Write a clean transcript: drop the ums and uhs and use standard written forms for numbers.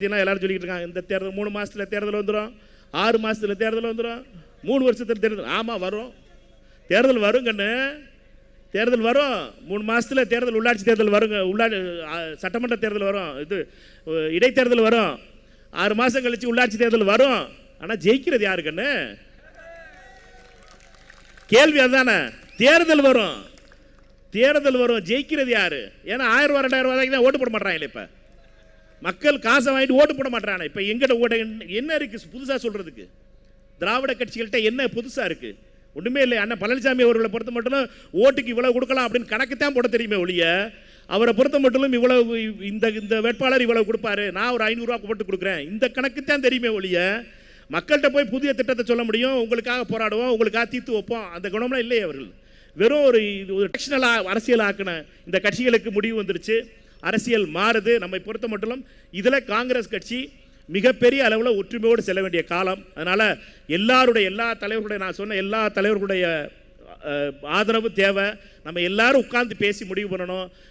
எல்லாரும் சொல்லிட்டு இருக்காங்க இந்த தேர்தல் 3 மாசத்துல தேர்தல் வந்துடும், 6 மாசத்துல தேர்தல் வந்துடும், 3 வருஷத்துல தேர்தல். ஆமா வரும், தேர்தல் வரும் கண்ணு, தேர்தல் வரும். 3 மாசத்துல தேர்தல், உள்ளாட்சி தேர்தல் வருங்க, சட்டமன்ற தேர்தல் வரும், இது இடைத்தேர்தல் வரும், 6 மாசம் கழிச்சு உள்ளாட்சி தேர்தல் வரும். ஆனா ஜெயிக்கிறது யாரு கண்ணு? கேள்வி அதுதானே. தேர்தல் வரும், தேர்தல் வரும், ஜெயிக்கிறது யாரு? ஏன்னா 1000 ரூபாய் 2000 ரூபாய்க்கு தான் ஓட்டு போட மாட்டாங்க. இப்ப மக்கள் காசை வாங்கிட்டு ஓட்டு போட மாட்டாங்க. இப்ப எங்கிட்ட ஓட்ட என்ன இருக்கு புதுசா சொல்றதுக்கு? திராவிட கட்சிகள்கிட்ட என்ன புதுசா இருக்கு? ஒண்ணுமே இல்லை. அண்ணன் பழனிசாமி அவர்களை பொறுத்த மட்டும் ஓட்டுக்கு இவ்வளவு கொடுக்கலாம் அப்படின்னு கணக்கு தான் போட தெரியுமே ஒழிய, அவரை பொறுத்த மட்டும் இவ்வளவு இந்த வேட்பாளர் இவ்வளவு கொடுப்பாரு, நான் ஒரு 500 ரூபாய் போட்டு கொடுக்குறேன், இந்த கணக்கு தான் தெரியுமே ஒழிய மக்கள்கிட்ட போய் புதிய திட்டத்தை சொல்ல முடியும், உங்களுக்காக போராடுவோம், உங்களுக்காக தீர்த்து வைப்போம், அந்த குணம்லாம் இல்லை அவர்கள். வெறும் ஒரு அரசியல் ஆக்கின இந்த கட்சிகளுக்கு முடிவு வந்துருச்சு. அரசியல் மாறுது. நம்மை பொறுத்த மட்டும் இதில் காங்கிரஸ் கட்சி மிகப்பெரிய அளவில் ஒற்றுமையோடு செல்ல வேண்டிய காலம். அதனால் எல்லா தலைவர்களுடைய, நான் சொன்ன எல்லா தலைவர்களுடைய ஆதரவு தேவை. நம்ம எல்லாரும் உட்கார்ந்து பேசி முடிவு பண்ணணும்.